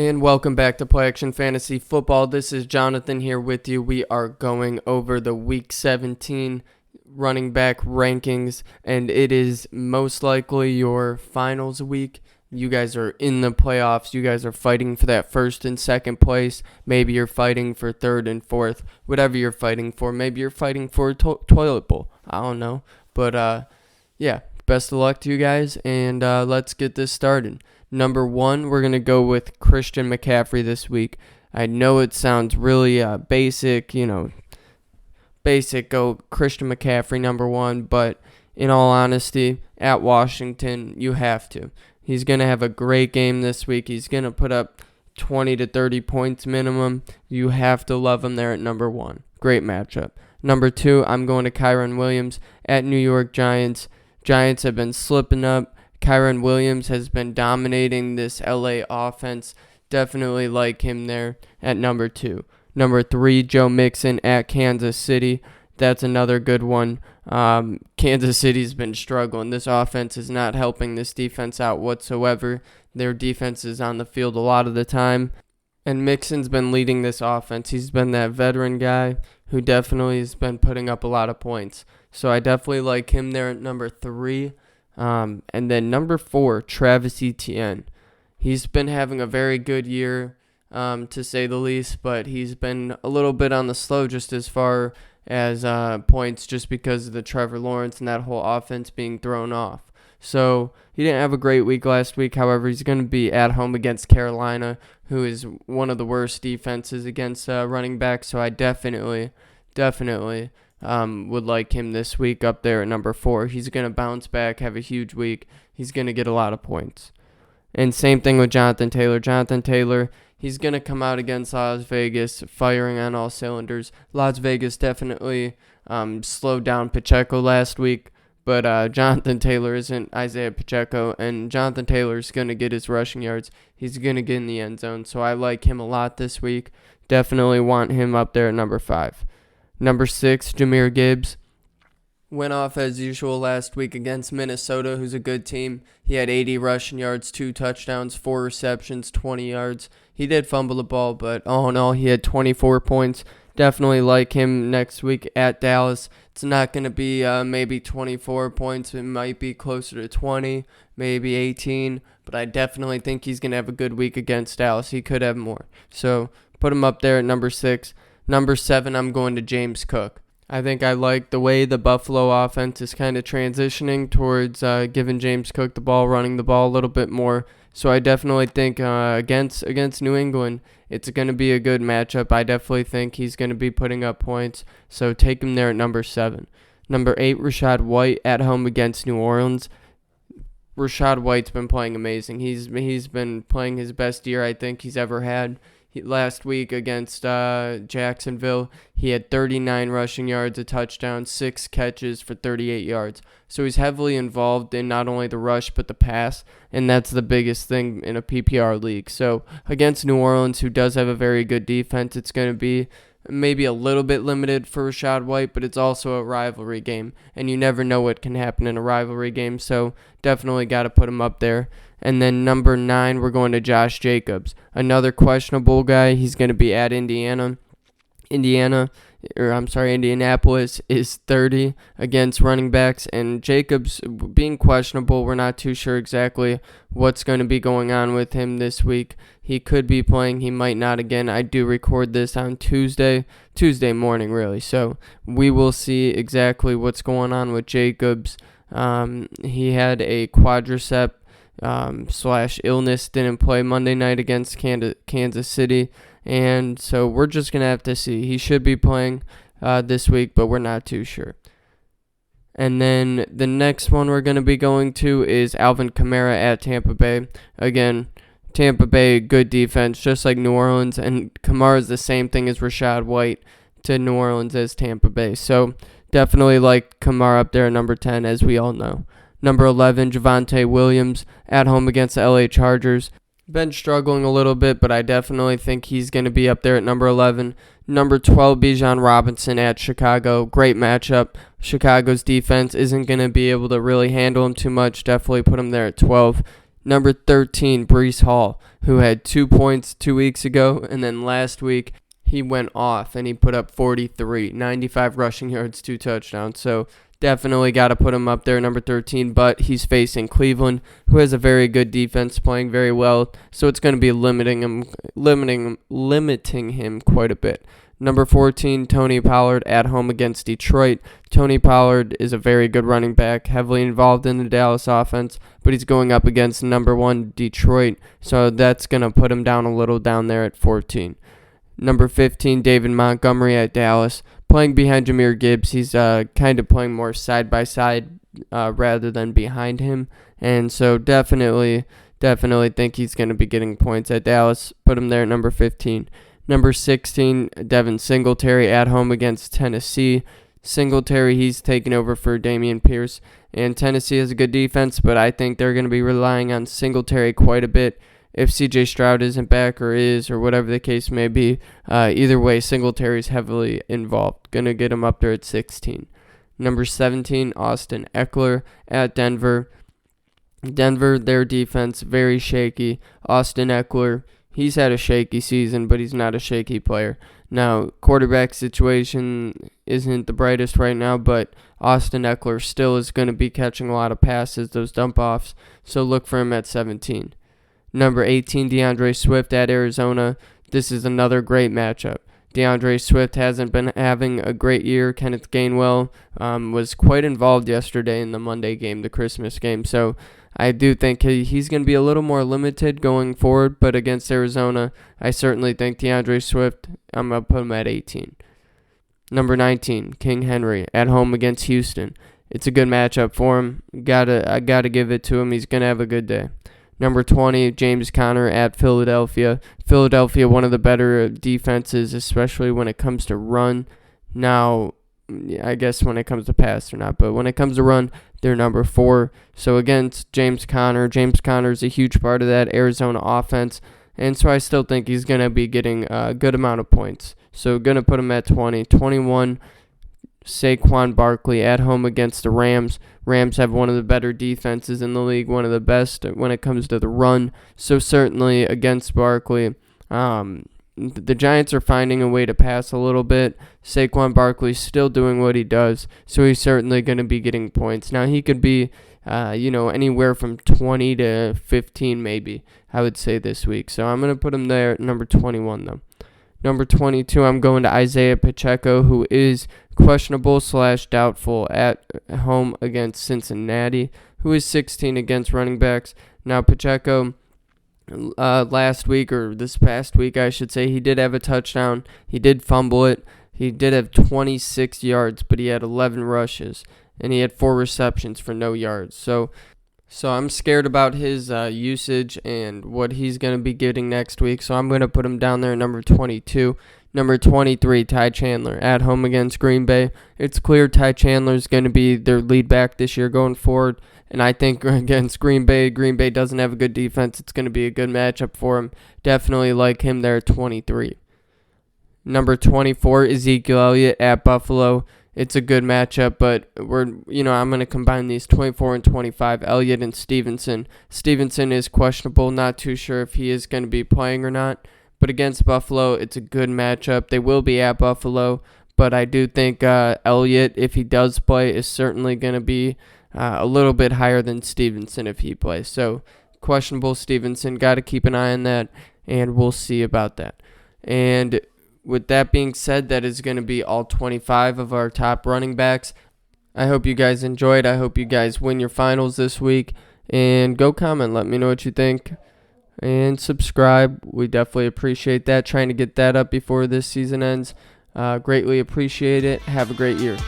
And welcome back to Play Action Fantasy Football. This is Jonathan here with you. We are going over the Week 17 running back rankings, and it is most likely your finals week. You guys are in the playoffs. You guys are fighting for that first and second place. Maybe you're fighting for third and fourth. Whatever you're fighting for. Maybe you're fighting for a toilet bowl. I don't know. But, yeah, best of luck to you guys, and let's get this started. Number 1, we're going to go with Christian McCaffrey this week. I know it sounds really basic, go Christian McCaffrey number 1, but in all honesty, at Washington, you have to. He's going to have a great game this week. He's going to put up 20 to 30 points minimum. You have to love him there at number 1. Great matchup. Number 2, I'm going to Kyren Williams at New York Giants. Giants have been slipping up. Kyren Williams has been dominating this LA offense. Definitely like him there at number 2. Number 3, Joe Mixon at Kansas City. That's another good one. Kansas City's been struggling. This offense is not helping this defense out whatsoever. Their defense is on the field a lot of the time. And Mixon's been leading this offense. He's been that veteran guy who definitely has been putting up a lot of points. So I definitely like him there at number 3. And then number 4, Travis Etienne. He's been having a very good year, to say the least, but he's been a little bit on the slow just as far as points, just because of the Trevor Lawrence and that whole offense being thrown off. So he didn't have a great week last week. However, he's going to be at home against Carolina, who is one of the worst defenses against running backs. So I definitely would like him this week up there at number 4. He's going to bounce back, have a huge week. He's going to get a lot of points. And same thing with Jonathan Taylor. Jonathan Taylor, he's going to come out against Las Vegas, firing on all cylinders. Las Vegas definitely slowed down Pacheco last week, but Jonathan Taylor isn't Isaiah Pacheco, and Jonathan Taylor is going to get his rushing yards. He's going to get in the end zone, so I like him a lot this week. Definitely want him up there at number 5. Number 6, Jahmyr Gibbs. Went off as usual last week against Minnesota, who's a good team. He had 80 rushing yards, 2 touchdowns, 4 receptions, 20 yards. He did fumble the ball, but all in all, he had 24 points. Definitely like him next week at Dallas. It's not going to be maybe 24 points. It might be closer to 20, maybe 18. But I definitely think he's going to have a good week against Dallas. He could have more. So put him up there at number 6. Number 7, I'm going to James Cook. I think I like the way the Buffalo offense is kind of transitioning towards giving James Cook the ball, running the ball a little bit more. So I definitely think against New England, it's going to be a good matchup. I definitely think he's going to be putting up points. So take him there at number 7. Number 8, Rachaad White at home against New Orleans. Rachaad White's been playing amazing. He's been playing his best year I think he's ever had. Last week against Jacksonville, he had 39 rushing yards, a touchdown, 6 catches for 38 yards. So he's heavily involved in not only the rush but the pass, and that's the biggest thing in a PPR league. So against New Orleans, who does have a very good defense, it's going to be maybe a little bit limited for Rachaad White, but it's also a rivalry game, and you never know what can happen in a rivalry game, so definitely got to put him up there. And then number 9, we're going to Josh Jacobs, another questionable guy. He's going to be at Indianapolis is 30 against running backs, and Jacobs being questionable, we're not too sure exactly what's going to be going on with him this week. He could be playing, he might not again. I do record this on Tuesday morning really, so we will see exactly what's going on with Jacobs. He had a quadricep / illness, didn't play Monday night against Kansas City, and so we're just going to have to see. He should be playing this week, but we're not too sure. And then the next one we're going to be going to is Alvin Kamara at Tampa Bay. Again, Tampa Bay, good defense, just like New Orleans, and Kamara is the same thing as Rachaad White to New Orleans as Tampa Bay. So definitely like Kamara up there at number 10, as we all know. Number 11, Javonte Williams at home against the LA Chargers. Been struggling a little bit, but I definitely think he's going to be up there at number 11. Number 12, Bijan Robinson at Chicago. Great matchup. Chicago's defense isn't going to be able to really handle him too much. Definitely put him there at 12. Number 13, Breece Hall, who had 2 points 2 weeks ago, and then last week he went off and he put up 43, 95 rushing yards, 2 touchdowns. So definitely got to put him up there, number 13, but he's facing Cleveland, who has a very good defense, playing very well, so it's going to be limiting him quite a bit. Number 14, Tony Pollard at home against Detroit. Tony Pollard is a very good running back, heavily involved in the Dallas offense, but he's going up against number 1 Detroit, so that's going to put him down a little down there at 14. Number 15, David Montgomery at Dallas, playing behind Jahmyr Gibbs. He's kind of playing more side by side rather than behind him, and so definitely think he's going to be getting points at Dallas. Put him there at number 15. Number 16, Devin Singletary at home against Tennessee. Singletary, he's taking over for Dameon Pierce, and Tennessee has a good defense, but I think they're going to be relying on Singletary quite a bit. If CJ Stroud isn't back or is, or whatever the case may be, either way, Singletary's heavily involved. Going to get him up there at 16. Number 17, Austin Eckler at Denver. Denver, their defense, very shaky. Austin Eckler, he's had a shaky season, but he's not a shaky player. Now, quarterback situation isn't the brightest right now, but Austin Eckler still is going to be catching a lot of passes, those dump-offs, so look for him at 17. Number 18, DeAndre Swift at Arizona. This is another great matchup. DeAndre Swift hasn't been having a great year. Kenneth Gainwell was quite involved yesterday in the Monday game, the Christmas game, so I do think he's going to be a little more limited going forward, but against Arizona, I certainly think DeAndre Swift, I'm going to put him at 18. Number 19, King Henry at home against Houston. It's a good matchup for him. I gotta give it to him. He's going to have a good day. Number 20, James Conner at Philadelphia. Philadelphia, one of the better defenses, especially when it comes to run. Now, I guess when it comes to pass or not, but when it comes to run, they're number 4. So against James Conner is a huge part of that Arizona offense, and so I still think he's going to be getting a good amount of points. So going to put him at 20. 21, Saquon Barkley at home against the Rams. Rams have one of the better defenses in the league, one of the best when it comes to the run. So certainly against Barkley, the Giants are finding a way to pass a little bit. Saquon Barkley's still doing what he does, so he's certainly going to be getting points. Now he could be, anywhere from 20 to 15 maybe, I would say this week. So I'm going to put him there at number 21 though. Number 22, I'm going to Isaiah Pacheco, who is questionable/doubtful at home against Cincinnati, who is 16 against running backs. Now, Pacheco, last week, or this past week, I should say, he did have a touchdown. He did fumble it. He did have 26 yards, but he had 11 rushes, and he had 4 receptions for no yards. So I'm scared about his usage and what he's going to be getting next week. So I'm going to put him down there at number 22. Number 23, Ty Chandler at home against Green Bay. It's clear Ty Chandler is going to be their lead back this year going forward. And I think against Green Bay doesn't have a good defense. It's going to be a good matchup for him. Definitely like him there at 23. Number 24, Ezekiel Elliott at Buffalo. It's a good matchup, but I'm going to combine these 24 and 25, Elliott and Stevenson. Stevenson is questionable, not too sure if he is going to be playing or not, but against Buffalo, it's a good matchup. They will be at Buffalo, but I do think Elliott, if he does play, is certainly going to be a little bit higher than Stevenson if he plays. So questionable Stevenson, got to keep an eye on that, and we'll see about that. And with that being said, that is going to be all 25 of our top running backs. I hope you guys enjoyed. I hope you guys win your finals this week. And go comment. Let me know what you think. And subscribe. We definitely appreciate that. Trying to get that up before this season ends. Greatly appreciate it. Have a great year.